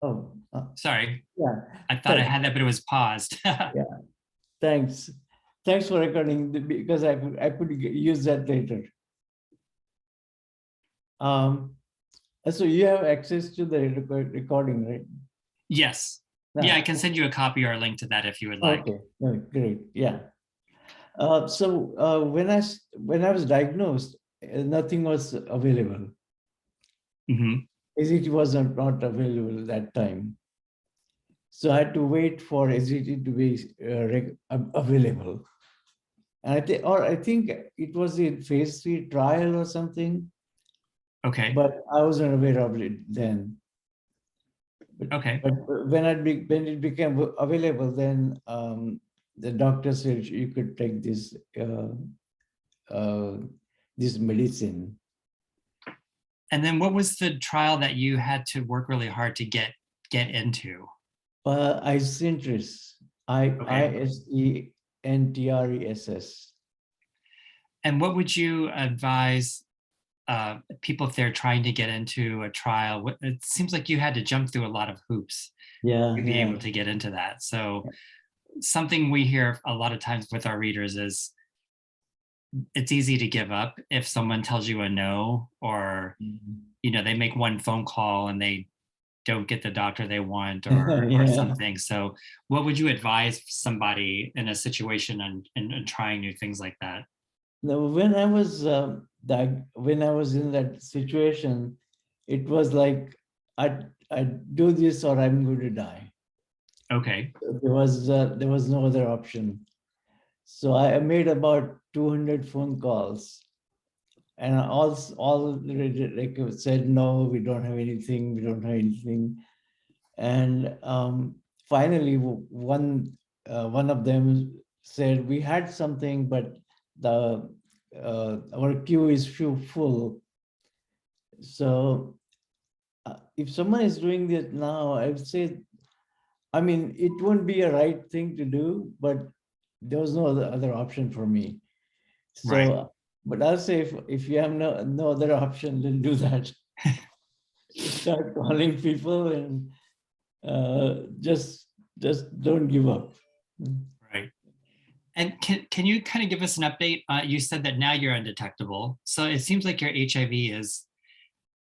Oh, Sorry, yeah. I thought I had that, but it was paused. Yeah. Thanks. Thanks for recording because I could use that later. Um, so you have access to the recording, right? Yes. Yeah, I Yeah. can send you a copy or a link to that if you would like. Okay. Great. Yeah. When I was diagnosed, nothing was available. Hmm. ACT was not available at that time. So I had to wait for ACT to be available. And I think it was a phase 3 trial or something, Okay. but I wasn't aware of it then. Okay. But when it became available, then the doctor said you could take uh, this medicine. And then what was the trial that you had to work really hard to get into? Isentris, Okay. ISENTRESS. And what would you advise people if they're trying to get into a trial? It seems like you had to jump through a lot of hoops to be Yeah. able to get into that. So something we hear a lot of times with our readers is it's easy to give up if someone tells you a no, or they make one phone call and they don't get the doctor they want, or Yeah. something. So what would you advise somebody in a situation and trying new things like that? Now, when I was in that situation, it was like I do this or I'm going to die. Okay. There was no other option. So I made about 200 phone calls, and all like said no, we don't have anything, we don't have anything. And finally, one of them said we had something, but the our queue is full. So if someone is doing this now, I would say, I mean, it wouldn't be a right thing to do, but there was no other option for me. Right. So, but I'll say if you have no other option, then do that. Start calling people and just don't give up. Right. And can you kind of give us an update? You said that now you're undetectable. So it seems like your HIV is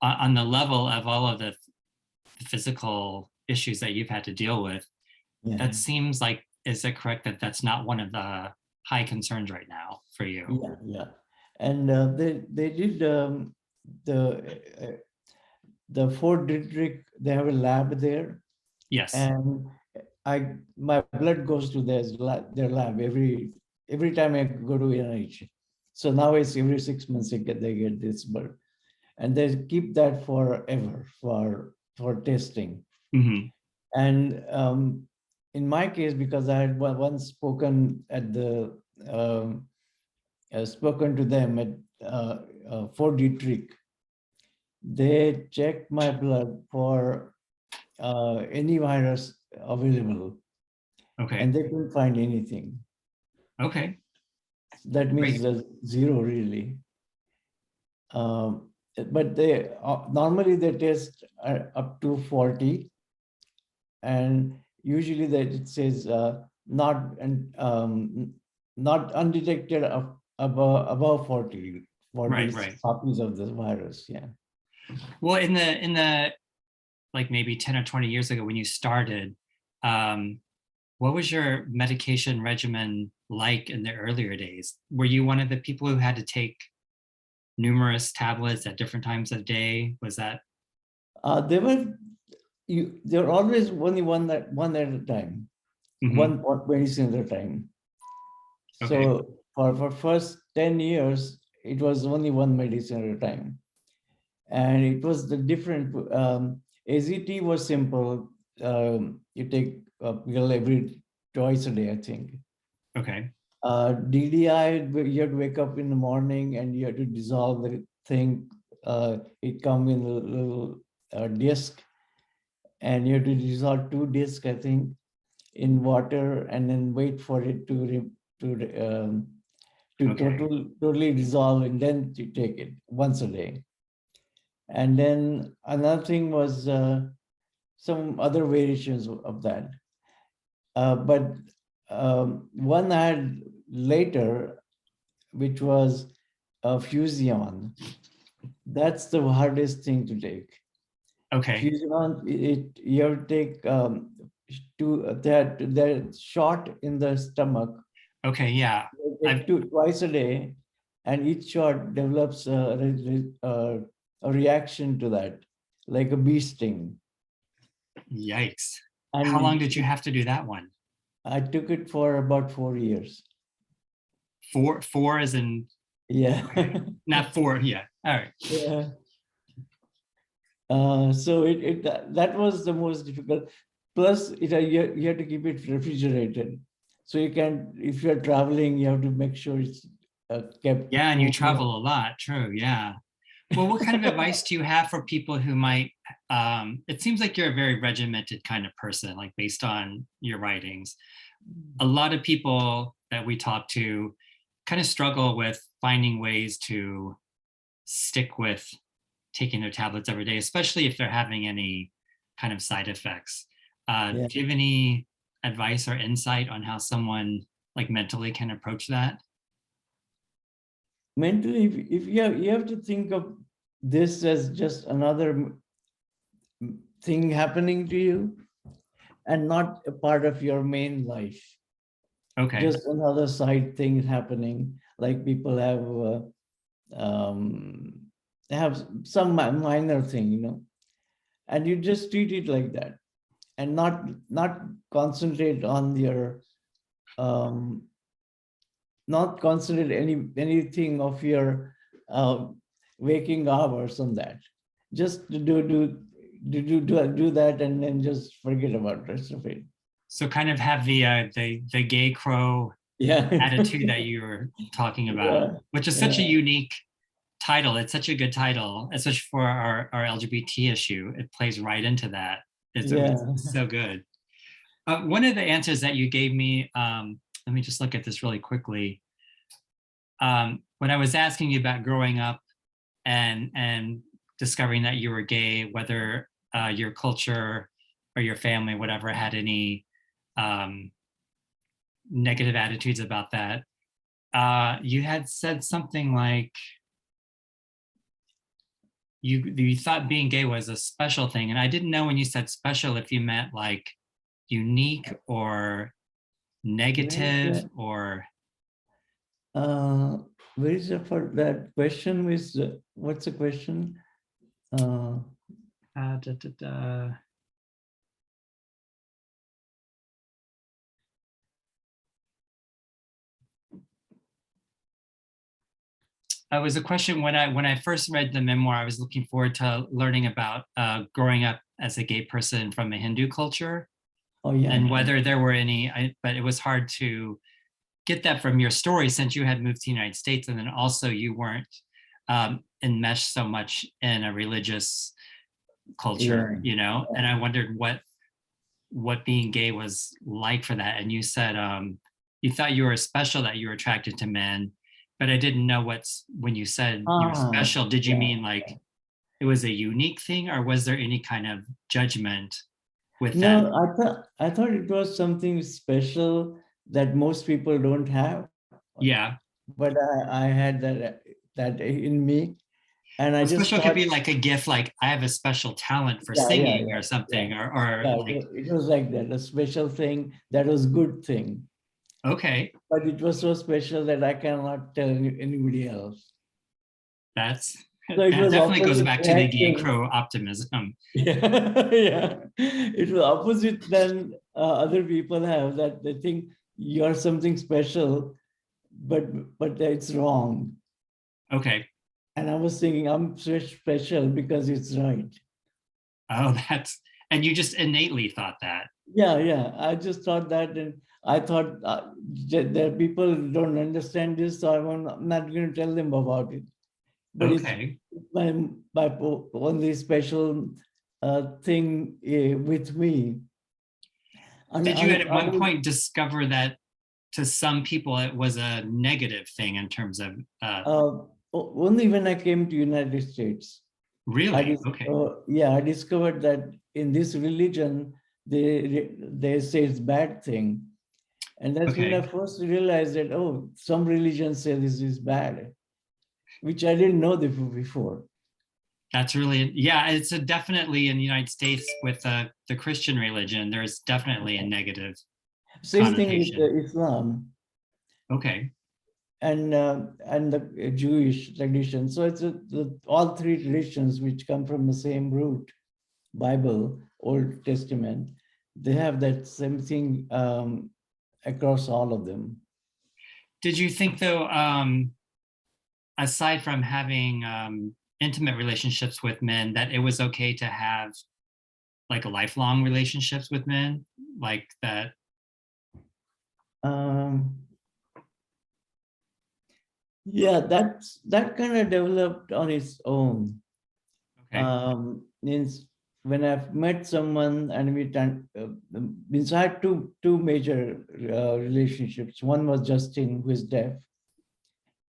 on the level of all of the physical issues that you've had to deal with. Yeah, That seems like, is it correct that that's not one of the high concerns right now for you? yeah. And they did the Fort Detrick. They have a lab there, Yes. and my blood goes to their lab every time I go to NIH. So now it's every 6 months they get this blood, and they keep that forever for testing. Hmm. And in my case, because I had once spoken at the spoken to them at Fort Detrick, they checked my blood for any virus available, Okay. and they couldn't find anything. Okay. That means Great. there's zero really. But they normally they test up to 40, and usually that it says not and not undetected above 40 Right. Right. copies of the virus. Yeah. Well, in the like maybe 10 or 20 years ago when you started, um, what was your medication regimen like in the earlier days? Were you one of the people who had to take numerous tablets at different times of day? Was that? They were there were always only one at a time, Mhm. one medicine at a time. Okay. So for first 10 years, it was only one medicine at a time. And it was the different, AZT was simple. You take a pill every twice a day, I think. Okay. DDI, you have to wake up in the morning and you have to dissolve the thing. It comes in a little disc, and you have to dissolve 2 discs, I think, in water, and then wait for it to Okay. totally dissolve, and then you take it once a day. And then another thing was some other variations of that. But one I had later, which was a fusion. That's the hardest thing to take. Okay. Fusion, you have to take that shot in the stomach. Okay. Yeah. Take twice a day, and each shot develops a reaction to that, like a bee sting. Yikes. How long And did you have to do that one? I took it for about 4 years. Four as in, Yeah. not four. Yeah. All right. Yeah. So that was the most difficult. Plus, you have to keep it refrigerated. So you can, if you're traveling, you have to make sure it's kept Yeah. And you cool. travel a lot. True. Yeah. Well, what kind of advice do you have for people who might, it seems like you're a very regimented kind of person, like based on your writings. A lot of people that we talk to kind of struggle with finding ways to stick with taking their tablets every day, especially if they're having any kind of side effects. Yeah. Do you have any advice or insight on how someone like mentally can approach that? Mentally, if you have to think of this as just another thing happening to you and not a part of your main life. Okay. Just another side thing happening, like people have some minor thing, and you just treat it like that, and not concentrate on your not concentrate anything of your waking hours on that. Just do that, and then just forget about the rest of it. So kind of have the gay crow Yeah. attitude that you were talking about, Yeah. which is such a unique title. It's such a good title, especially for our LGBT issue. It plays right into that. It's so good. One of the answers that you gave me, let me just look at this really quickly. When I was asking you about growing up and discovering that you were gay, whether your culture or your family, whatever, had any negative attitudes about that, you had said something like you thought being gay was a special thing, and I didn't know when you said special if you meant like unique or negative or. Where is it for that question? What's the question? It was a question when I first read the memoir. I was looking forward to learning about growing up as a gay person from a Hindu culture. Oh yeah. And whether there were any, but it was hard to get that from your story since you had moved to the United States, and then also you weren't enmeshed so much in a religious culture, And I wondered what being gay was like for that. And you said you thought you were special, that you were attracted to men, but I didn't know when you said you were special, did you mean like it was a unique thing, or was there any kind of judgment with that? No, I thought it was something special that most people don't have. Yeah. But I had that in me. And I just special thought, could be like a gift, like I have a special talent for singing or something, or like, it was like that, a special thing that was good thing. Okay. But it was so special that I cannot tell anybody else. That definitely goes back to the gay crow optimism. Yeah. It was opposite than other people have, that they think you're something special, but it's wrong. Okay. And I was thinking I'm special because it's right. Oh, and you just innately thought that. Yeah. I just thought that, and I thought that people don't understand this, so I'm not going to tell them about it. But okay. It's my only special thing with me. Did you at one point discover that to some people it was a negative thing in terms of? Only when I came to United States. Really? Okay. I discovered that in this religion, they say it's bad thing. And that's when I Okay. first realized that, oh, some religions say this is bad, which I didn't know before. That's really, yeah, it's a definitely in the United States with the Christian religion, there's definitely a negative Same thing with connotation. Islam Okay. and the Jewish tradition. So it's all three traditions which come from the same root, Bible, Old Testament. They have that same thing across all of them. Did you think though, aside from having intimate relationships with men, that it was okay to have like lifelong relationships with men, like that? Um, yeah, that kind of developed on its own. Okay. Means when I've met someone and means I had two major relationships. One was Justin, who is deaf,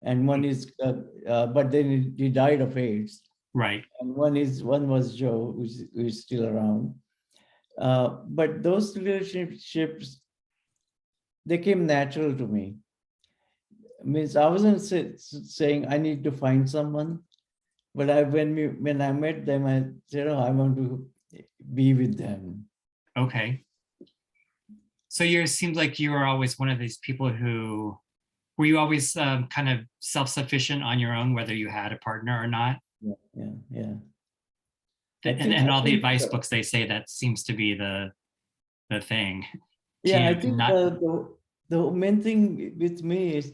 and one is, but then he died of AIDS. Right. And one was Joe, who's still around. But those relationships, they came natural to me. Means I wasn't saying I need to find someone, but when I met them, I said, oh, I want to be with them. Okay. So you seems like you were always one of these people who, were you always kind of self-sufficient on your own, whether you had a partner or not? Yeah. And I in all the think, advice books, they say that seems to be the thing. To, yeah, I to think not, the main thing with me is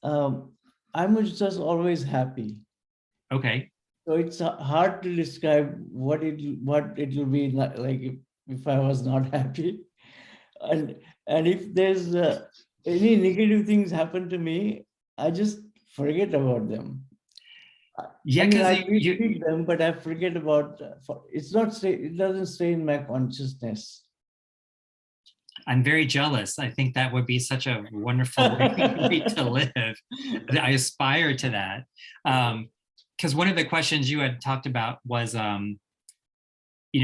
um, I'm just always happy. okay. So it's hard to describe what it will be like if I was not happy. And if there's any negative things happen to me, I just forget about them. I Yeah, mean, because I you, repeat them, but I forget about. It doesn't stay in my consciousness. I'm very jealous. I think that would be such a wonderful way to live. I aspire to that. Because one of the questions you had talked about was,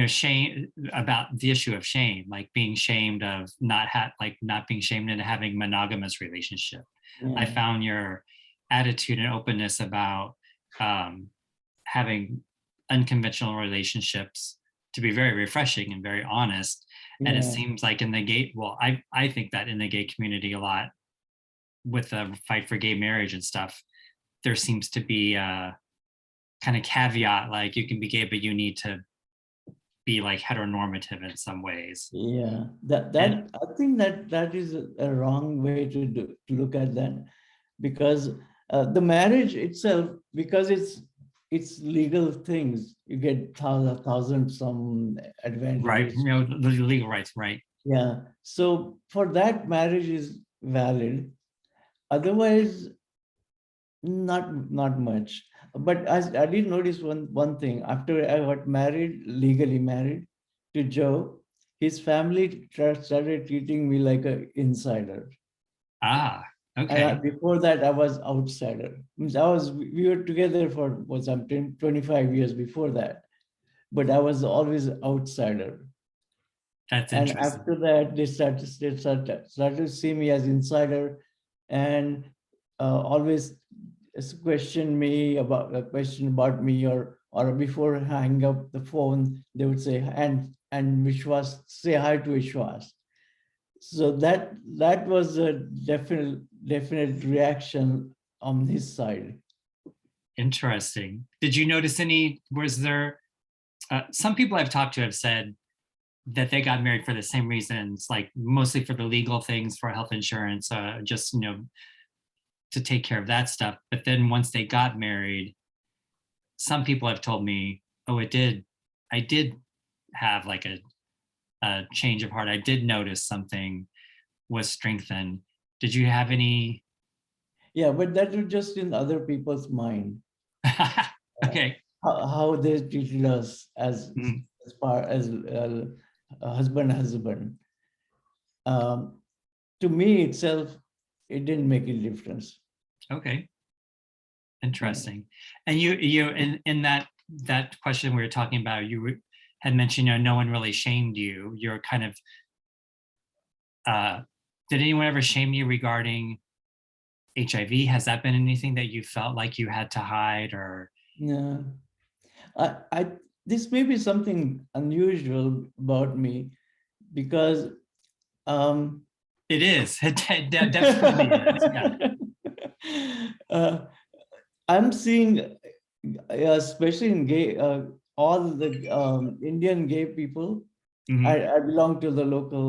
shame, about the issue of shame, like being shamed of not being shamed into having monogamous relationship. I Yeah, found your attitude and openness about um, having unconventional relationships to be very refreshing and very honest. And it yeah, seems like in the gay, well, I think that in the gay community a lot, with the fight for gay marriage and stuff, there seems to be a kind of caveat, like you can be gay, but you need to be like heteronormative in some ways. yeah. And I think that is a wrong way to look at that, because the marriage itself, because it's legal things, you get thousand some right, advantages. the legal rights, right? Yeah. So for that, marriage is valid. Otherwise, not much. But I did notice one thing. After I got married, legally married to Joe, his family started treating me like an insider. Ah, And okay. before that, I was outsider. Means we were together for was some 25 years before that, but I was always outsider. That's And interesting. after that, they started to see me as insider, and always question me about a question about me, or before hang up the phone, they would say, and Vishwas, say hi to Vishwas. So that was a definite reaction on his side. Interesting. Did you notice any, was there, some people I've talked to have said that they got married for the same reasons, like mostly for the legal things, for health insurance, just, to take care of that stuff. But then once they got married, some people have told me, oh, I did have like a change of heart. I did notice something was strengthened. Did you have any? Yeah, but that was just in other people's mind. Okay. How they treated us as Mhm. as far as a husband. Um, to me itself, it didn't make a difference. Okay. Yeah. Interesting. And you in that that question we were talking about, had mentioned, no one really shamed you. You're kind of, did anyone ever shame you regarding HIV? Has that been anything that you felt like you had to hide or? Yeah. I this may be something unusual about me because It is. It definitely is. Yeah. I'm seeing, especially in gay, all the Indian gay people. Mhm. I belong to the local.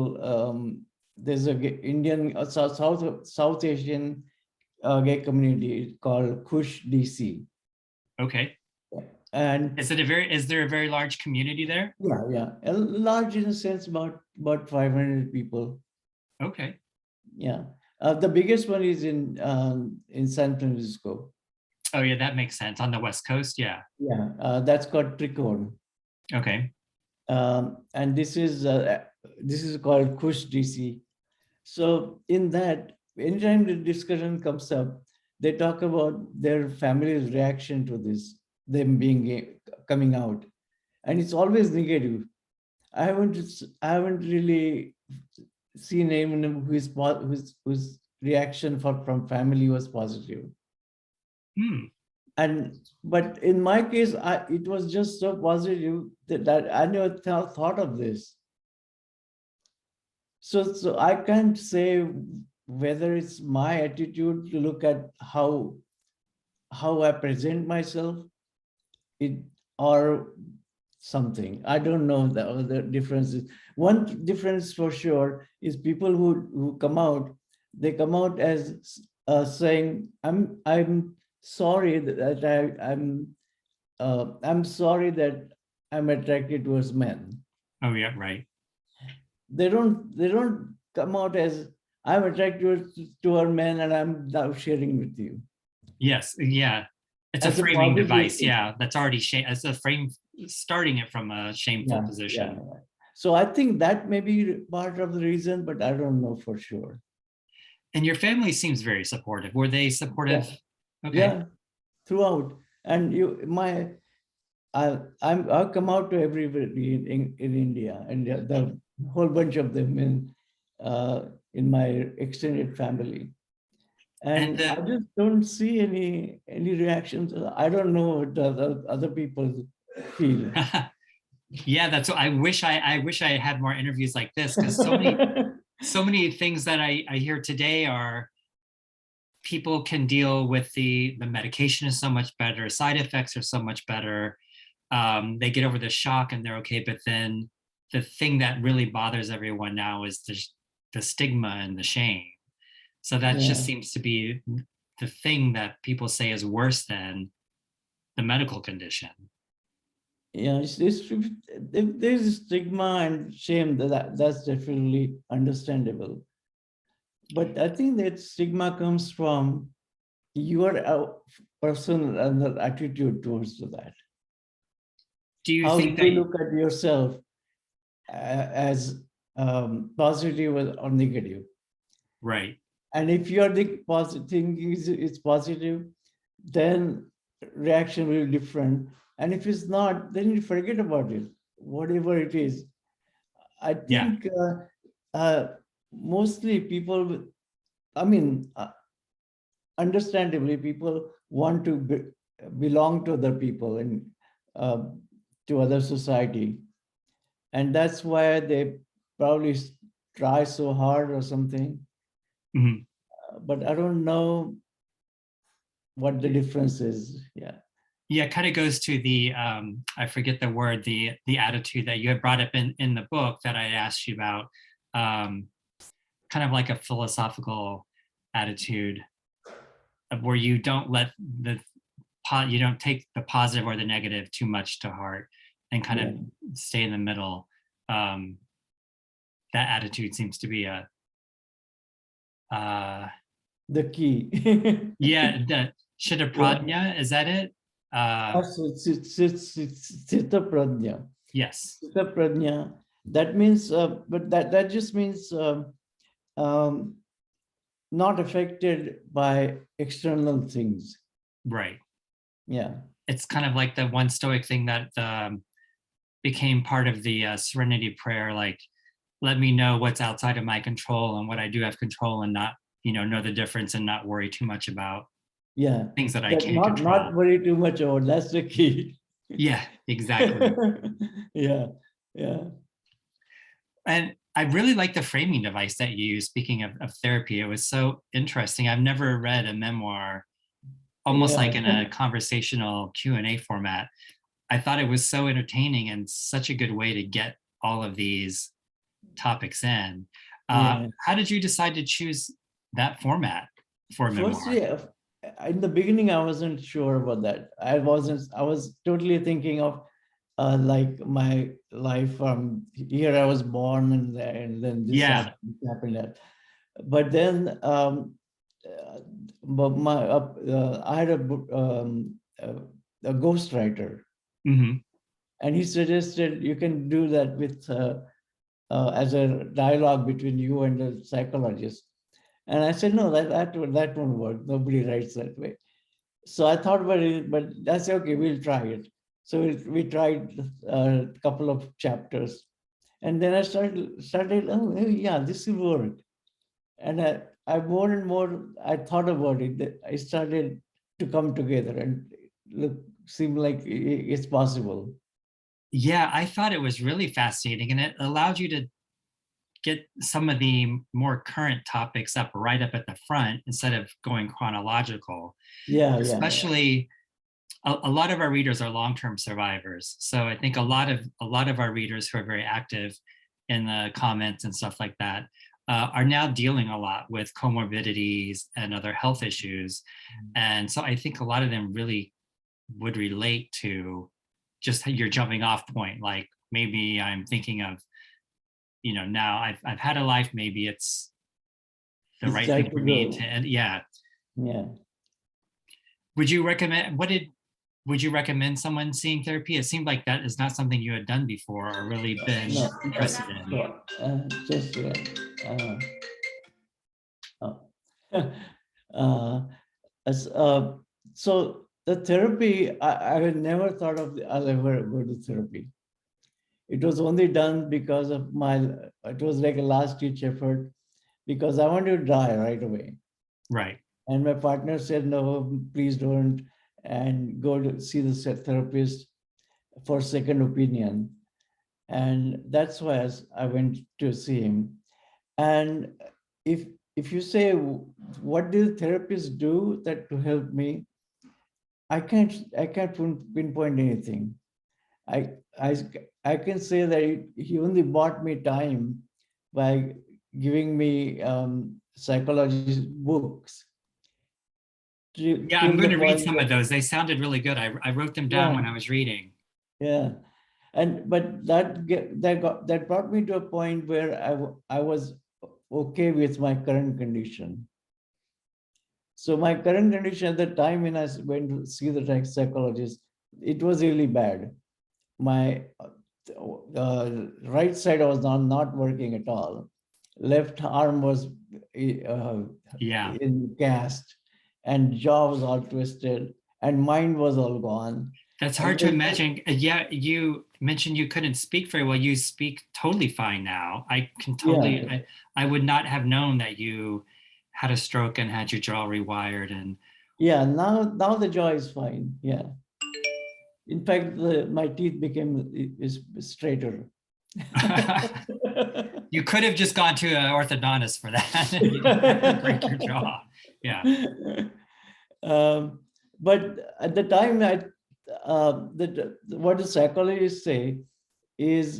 There's a Indian South Asian gay community called Kush DC, Okay. and Is there a very large community there? yeah, a large in a sense, about 500 people. Okay. Yeah, the biggest one is in San Francisco. Oh yeah, that makes sense. On the West Coast, yeah. Yeah, that's called Tricone. Okay. And this is called Kush DC. So in that, anytime the discussion comes up, they talk about their family's reaction to this, them coming out, and it's always negative. I haven't really seen anyone whose reaction from family was positive. Hmm. And but in my case, it was just so positive that I never thought of this. So I can't say whether it's my attitude to look at how I present myself, it or something. I don't know the differences. One difference for sure is people who come out, they come out as saying, I'm sorry that I'm sorry that I'm attracted towards men. Oh yeah, right. They don't come out as I'm attracted toward men and I'm now sharing with you Yes, yeah. It's a as a framing positive device. thing. Yeah, that's already shame. As a frame, starting it from a shameful Yeah, yeah. position. So I think that may be part of the reason, but I don't know for sure. And your family seems very supportive. Were they supportive? Yeah, Okay. yeah, throughout. And I've come out to everybody in India, and the whole bunch of them in my extended family. And And I just don't see any reactions. I don't know what the other people feel. yeah, that's what I wish I had more interviews like this, because so many things that I hear today are people can deal with the medication is so much better, side effects are so much better. They get over the shock and they're okay. But then the thing that really bothers everyone now is the stigma and the shame. So that Yeah, just seems to be the thing that people say is worse than the medical condition. yeah. If there's stigma and shame, that's definitely understandable. But I think that stigma comes from your personal attitude towards that. Do you How think you that, look at yourself as positive or negative. right? And if you are the positive thinking is positive, then reaction will be different. And if it's not, then you forget about it, whatever it is. I Yeah. think mostly people, I mean, understandably, people want to belong to other people and uh, to other society. And that's why they probably try so hard or something. Mhm. But I don't know what the difference is. Yeah. Yeah, it kind of goes to the I forget the word, the attitude that you had brought up in the book that I asked you about, um, kind of like a philosophical attitude of where you don't let you don't take the positive or the negative too much to heart and kind Yeah. of stay in the middle. Um, that attitude seems to be a uh, The key. yeah, the Chitta Yeah. Prajna, is that it? Also, Sthita Prajna. Yes, Sthita Prajna. That means, but that just means um, not affected by external things. right. Yeah. it's kind of like the one Stoic thing that became part of the Serenity Prayer, like, let me know what's outside of my control and what I do have control, and not, know the difference and not worry too much about Yeah. things that I That can't not control. worry too much about, that's the key. Yeah, exactly. Yeah. Yeah. And I really like the framing device that you use. Speaking of therapy, it was so interesting. I've never read a memoir almost Yeah. like in a conversational Q&A format. I thought it was so entertaining and such a good way to get all of these topics in. Yeah. How did you decide to choose that format for a First, memoir? yeah, in the beginning, I wasn't sure about that. I was totally thinking of like my life from here. I was born, and then this Yeah. happened. That. But then, but I had a ghostwriter, Hmm. and he suggested you can do that with as a dialogue between you and the psychologist. And I said, no, that won't work. Nobody writes that way. So I thought about it, but that's okay. We'll try it. So we tried a couple of chapters, and then I started. Oh yeah, this will work. And I more and more I thought about it. That I started to come together and look seem like it's possible. Yeah, I thought it was really fascinating, and it allowed you to get some of the more current topics right up at the front instead of going chronological. Yeah, yeah, yeah, Especially a lot of our readers are long-term survivors, so I think a lot of our readers who are very active in the comments and stuff like that are now dealing a lot with comorbidities and other health issues, and so I think a lot of them really would relate to just your jumping off point. Like, maybe I'm thinking of, now I've had a life, maybe it's the it's right time thing to for me to, go. and yeah. Yeah. Would you recommend, would you recommend someone seeing therapy? It seemed like that is not something you had done before or really been No, interested in. so, just uh, oh. uh, as, so the therapy, I had never thought of I'll ever go to therapy. It was only done because of it was like a last ditch effort because I wanted to die right away. Right. And my partner said, no, please don't, and go to see the therapist for second opinion. And that's why I went to see him. And if if you say, what did the therapist do that to help me? I can't pinpoint anything. I I I can say that he only bought me time by giving me psychology books Yeah, I'm till going the to read point some of that, those. They sounded really good. I wrote them down when yeah, I was reading. yeah. And but that brought me to a point where I was okay with my current condition. So my current condition at the time when I went to see the psychologist, it was really bad. My right side was not working at all. Left arm was uh, Yeah. in cast, and jaw was all twisted, and mind was all gone. That's And hard to then, imagine. Yeah, you mentioned you couldn't speak very well. You speak totally fine now. I can yeah, totally, I would not have known that you had a stroke and had your jaw rewired. And yeah. Now the jaw is fine. Yeah. In fact, my teeth became is straighter. you could have just gone to an orthodontist for that. You didn't have to break your jaw. Yeah. um, but at the time, what the psychologists say is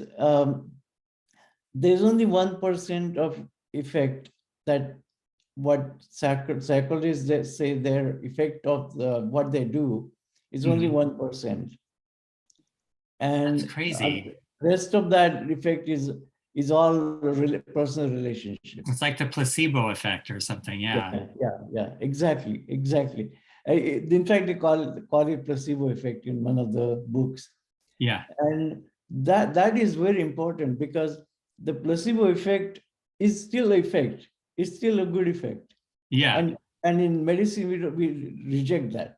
there's only 1% of effect that what psychologists say their effect of what they do is only Mhm. 1%, That's and crazy. rest of that effect is all personal It's relationships. like the placebo effect or something. Yeah, Yeah. yeah, exactly, exactly. In fact, they call it placebo effect in one of the books, Yeah. and that is very important because the placebo effect is still effect. It's still a good effect, Yeah. and in medicine we reject that.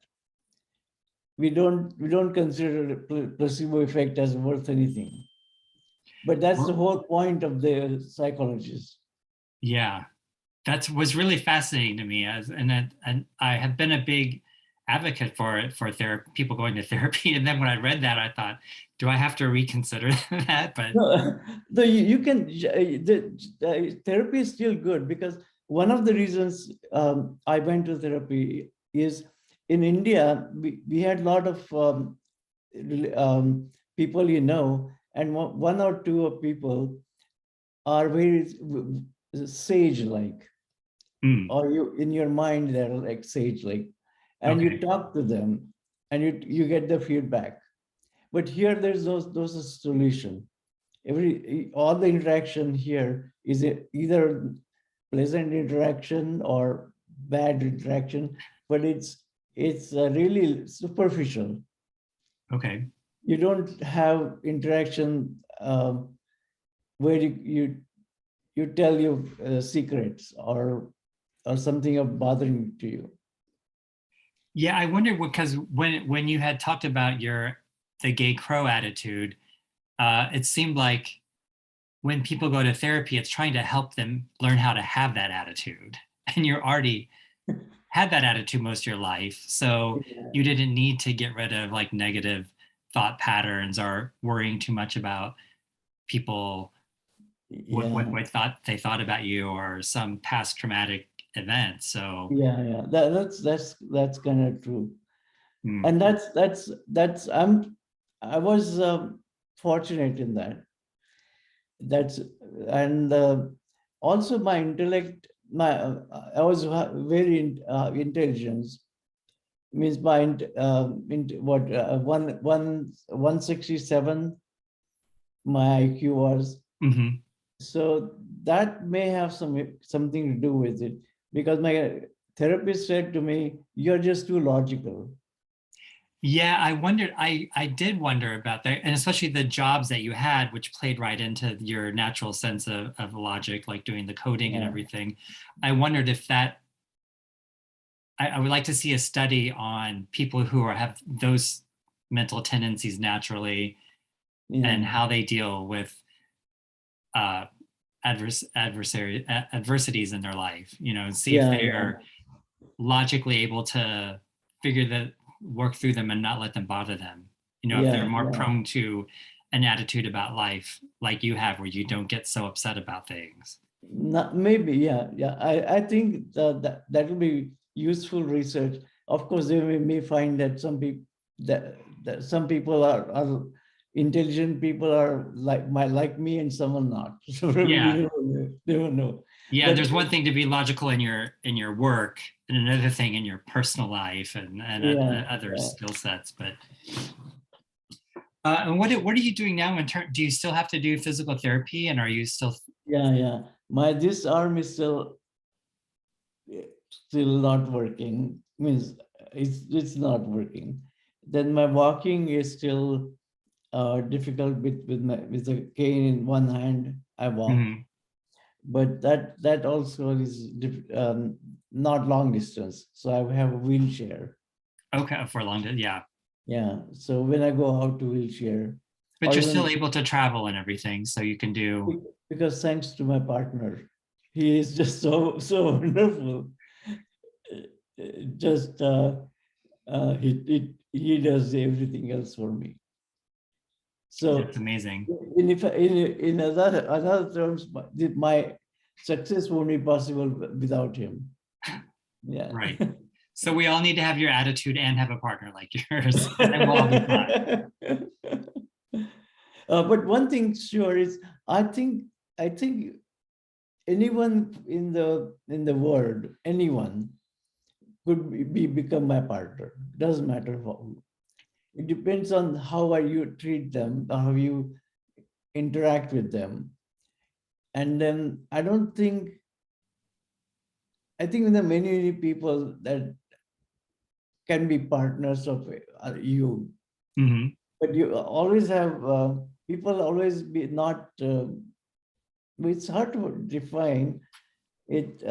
we don't consider placebo effect as worth anything. But that's the whole point of the psychologists. Yeah, that was really fascinating to me. And I have been a big advocate for it, for therapy, people going to therapy. And then when I read that, I thought, do I have to reconsider that? But No, you can, the therapy is still good, because one of the reasons I went to therapy is in India, we had a lot of people, and one or two of people are very sage-like, mm, or you in your mind they're like sage-like, and you okay, talk to them and you get the feedback. But here there's no such solution. All the interaction here is either pleasant interaction or bad interaction, but it's really superficial. okay. You don't have interaction where you tell your secrets or something of bothering to you. Yeah, I wondered because when you had talked about the gay crow attitude, it seemed like when people go to therapy, it's trying to help them learn how to have that attitude. And you're already had that attitude most of your life. So Yeah, you didn't need to get rid of like negative thought patterns or worrying too much about people, yeah, what thought they thought about you or some past traumatic event. So yeah. That's kind of true. mm, And that's I was fortunate in that. That's and also my intellect. I was very intelligent. Means my what 167 my IQ was. mhm. So that may have something to do with it, because my therapist said to me, "You're just too logical." Yeah, I did wonder about that, and especially the jobs that you had, which played right into your natural sense of logic, like doing the coding and Yeah, everything. I wondered if I would like to see a study on people who have those mental tendencies naturally and yeah, how they deal with uh, adversities in their life. And see if yeah, they yeah, are logically able to work through them and not let them bother them. If they're yeah, more yeah. prone to an attitude about life like you have, where you don't get so upset about things. Not, maybe, yeah, yeah. I think that will be useful research. Of course, they may find that that some people are intelligent people are like me, and some are not. So we Yeah. don't know. Yeah, But there's one thing to be logical in your work, and another thing in your personal life and yeah, other yeah, skill sets. But and what are you doing now in turn? Do you still have to do physical therapy, and are you still? yeah, yeah. My this arm is still not working. Means it's not working. Then my walking is still difficult with a cane in one hand. I walk, Mhm. but that also is not long distance. So I have a wheelchair. Okay, for a long time, yeah. Yeah. So when I go out to wheelchair, But or you're still even able to travel and everything, so you can do. because thanks to my partner, he is just so wonderful. Just he does everything else for me. That's So amazing. in other terms, my success won't be possible without him. Yeah. Right. So we all need to have your attitude and have a partner like yours, and then we'll all be fine. But one thing sure is, I think I think anyone in the world, anyone could become my partner. Doesn't matter who. It depends on how you treat them, how you interact with them. And then I think there are many people that can be partners of you, Mhm. but you always have people always be not. It's hard to define it.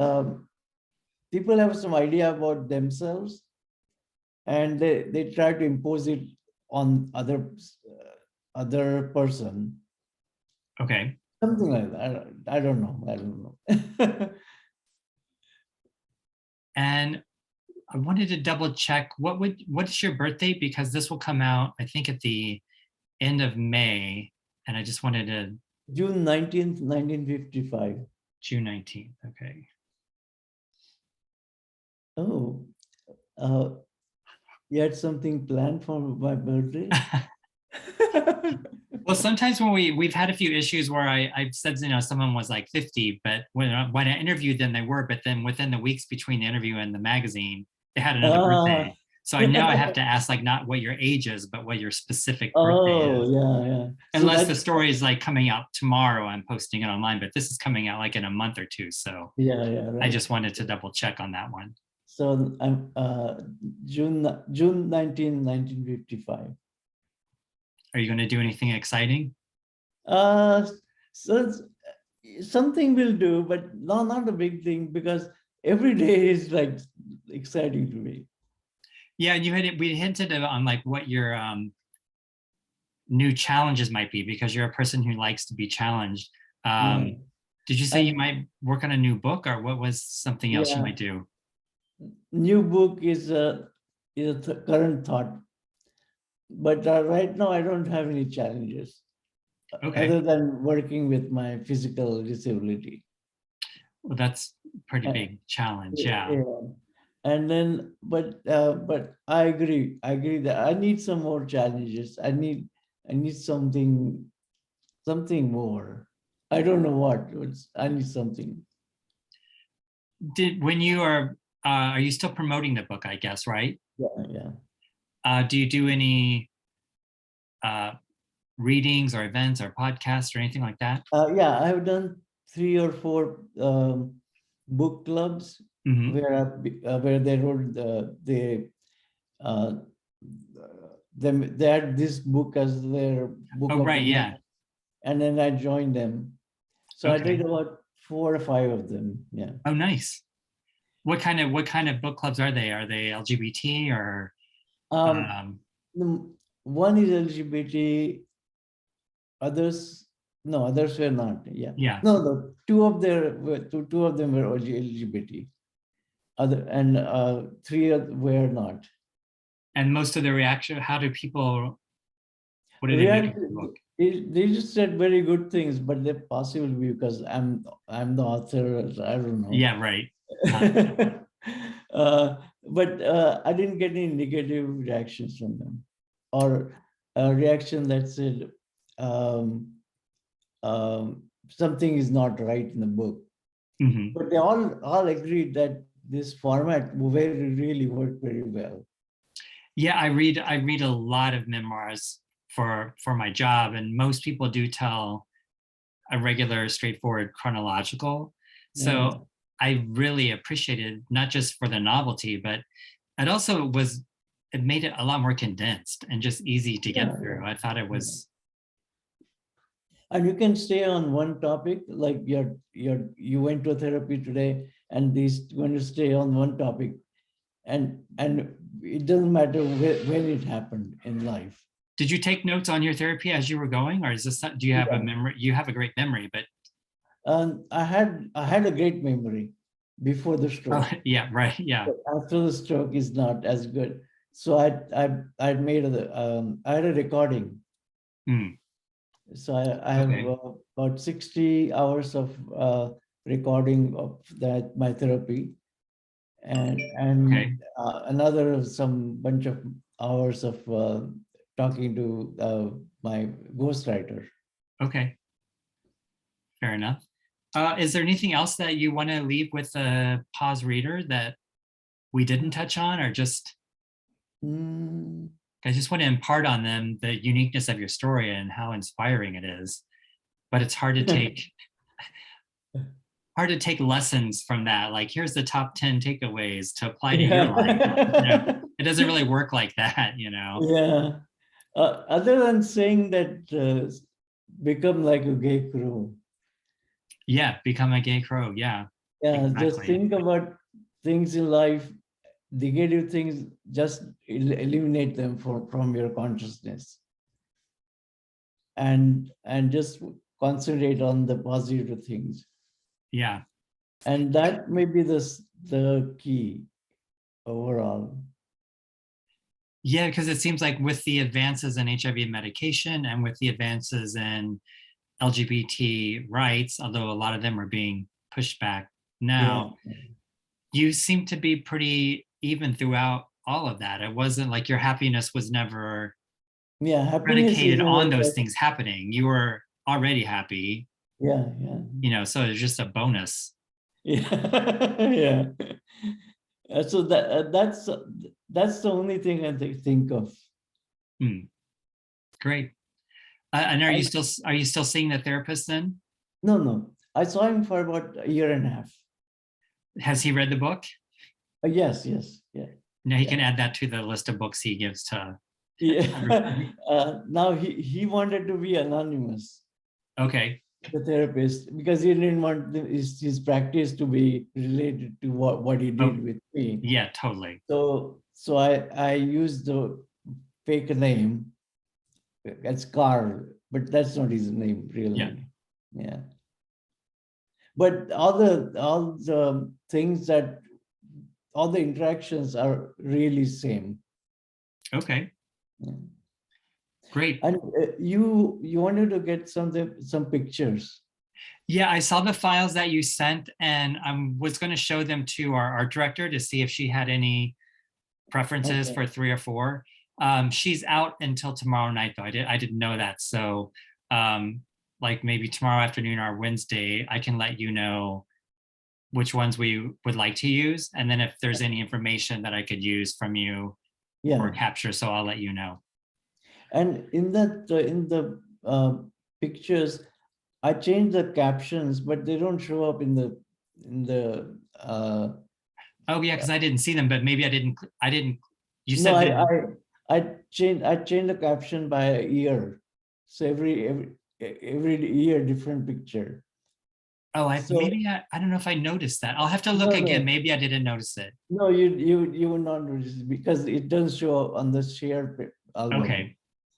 People have some idea about themselves, and they try to impose it on other person, Okay. something like that. I don't know. I don't know. And I wanted to double check what's your birthday, because this will come out, I think, at the end of May. And I just wanted to June 19th, 1955. June 19th. Okay. Oh, uh, you had something planned for my birthday? Well, sometimes when we've had a few issues where I've said, someone was like 50, but when I interviewed them, they were, but then within the weeks between the interview and the magazine, they had another Ah, birthday. So now I have to ask, like, not what your age is, but what your specific birthday oh, is. yeah, yeah. So Unless the that's, story is like coming out tomorrow, I'm posting it online, but this is coming out like in a month or two. So yeah, I right. just wanted to double check on that one. So I'm June 19, 1955. Are you going to do anything exciting? Uh, so something will do, but not a big thing because every day is like exciting to me. Yeah, and we hinted on like what your new challenges might be, because you're a person who likes to be challenged. Yeah. Did you say you And might work on a new book, or what was something else you yeah, might do? new book is a current thought, but right now I don't have any challenges Okay, other than working with my physical disability. well, that's a pretty Uh, big challenge. Yeah. yeah. And then, but I agree. I agree that I need some more challenges. I need something more. I don't know what. I need something. When you are you still promoting the book, I guess, right? Yeah, yeah. Do you do any uh, readings or events or podcasts or anything like that? Yeah, I have done 3 or 4 book clubs Hmm. where they wrote uh, they had this book as their book Oh, of the right. month, Yeah. and then I joined them. So I did Okay. about 4 or 5 of them. Yeah. Oh, nice. What kind of book clubs are they? Are they LGBT or Um, um, one is LGBT, others, no, others were not. Yeah. yeah? No, two of them were LGBT. And 3 were not. And most of the reaction, how do people, what do they make of React, the book? they just said very good things, but they possibly because I'm the author. I don't know. Yeah, right. Uh, But I didn't get any negative reactions from them, or a reaction that said um, something is not right in the book. mhm. But they all agreed that this format really worked very well. Yeah, I read a lot of memoirs for my job, and most people do tell a regular, straightforward chronological. Yeah, So I really appreciated, not just for the novelty, but it made it a lot more condensed and just easy to yeah, get through. I thought it yeah. was, And you can stay on one topic, like you went to therapy today, and these going to stay on one topic, and it doesn't matter when it happened in life. did you take notes on your therapy as you were going, or is this, do you have a Yeah. memory? You have a great memory, but And I had a great memory before the oh, stroke. yeah, right. Yeah. But after the stroke is not as good. So I made I had a recording. Mm, So I have okay. about 60 hours of recording of that my therapy, and Okay. another some bunch of hours of talking to my ghostwriter. Okay. Fair enough. Is there anything else that you want to leave with the pause reader that we didn't touch on, or just, Mm, I just want to impart on them the uniqueness of your story and how inspiring it is. But it's hard to take lessons from that. Like, here's the top 10 takeaways to apply to your life. yeah. It doesn't really work like that. Yeah. Other than saying that become like a gay crow. Yeah, become a gay crow. Yeah, Yeah, just exactly. think about things in life negative things, just eliminate them from your consciousness, and just concentrate on the positive things. Yeah. And that may be the key overall. Yeah, because it seems like with the advances in HIV medication and with the advances in LGBT rights, although a lot of them are being pushed back now, Yeah. you seem to be pretty even throughout all of that. It wasn't like your happiness was never Yeah, happiness is predicated on those things happening. You were already happy, yeah, so it's just a bonus. yeah, yeah. So that's the only thing I think of. Great. And are you still seeing the therapist then? No, I saw him for about a year and a half. Has he read the book? Yes, yeah. No, he can add that to the list of books he gives to Yeah. Now he wanted to be anonymous, Okay. the therapist, because he didn't want his practice to be related to what he did with me. Yeah, totally. So I used the fake name as Carl, but that's not his name really. Yeah. But all the things that all the interactions are really same. Okay. Yeah. Great. And you wanted to get some pictures. Yeah, I saw the files that you sent, and I was going to show them to our art director to see if she had any preferences for 3 or 4. She's out until tomorrow night, though. I didn't know that. So like maybe tomorrow afternoon or Wednesday, I can let you know which ones we would like to use. And then if there's any information that I could use from you for capture, so I'll let you know. And in the pictures, I changed the captions, but they don't show up in the oh yeah, because I didn't see them, but maybe I didn't you no, said I changed the caption by a year. So every year different picture. Oh, maybe I don't know if I noticed that. I'll have to look again. No. Maybe I didn't notice it. No, you will not notice it because it doesn't show up on the shared album. Okay.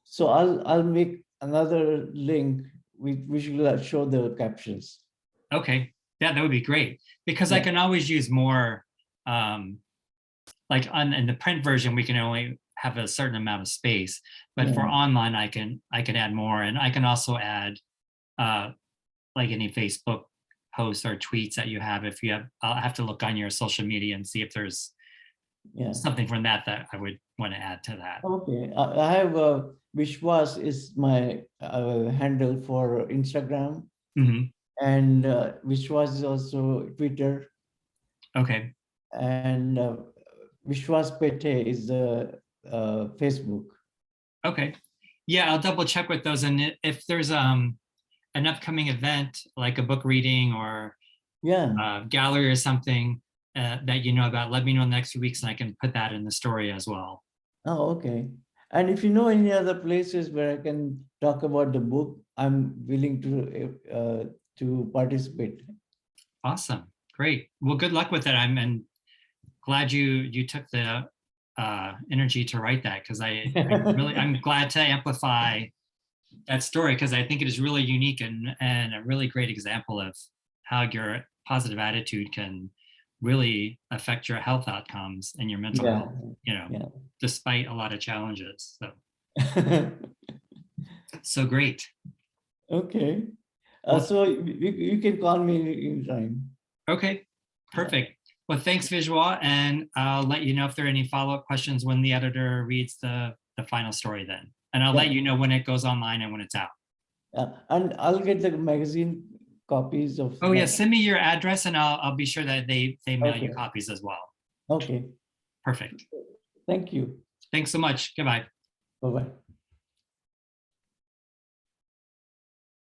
So I'll make another link which will show the captions. Okay. Yeah, that would be great, because I can always use more. Like in the print version, we can only have a certain amount of space, but for online, I can add more, and I can also add like any Facebook posts or tweets that you have. If you have, I'll have to look on your social media and see if there's something from that I would want to add to that. Okay, I have Vishwas is my handle for Instagram, and Vishwas is also Twitter. Okay. And Vishwas Pethe is the Facebook. Okay. Yeah, I'll double check with those, and if there's an upcoming event like a book reading or gallery or something that you know about, let me know in the next few weeks, and I can put that in the story as well. Oh, okay. And if you know any other places where I can talk about the book, I'm willing to participate. Awesome, great. Well, good luck with it. I'm glad you took the energy to write that, because I'm glad to amplify that story, because I think it is really unique and a really great example of how your positive attitude can really affect your health outcomes and your mental health, despite a lot of challenges. So great. Okay. So you can call me anytime. Okay, perfect. Well, thanks, Vishwas, and I'll let you know if there are any follow-up questions when the editor reads the final story then. And I'll let you know when it goes online and when it's out. And I'll get the magazine copies of. Oh yeah, send me your address and I'll be sure that they mail you copies as well. Okay. Perfect. Thank you. Thanks so much. Goodbye. Bye-bye.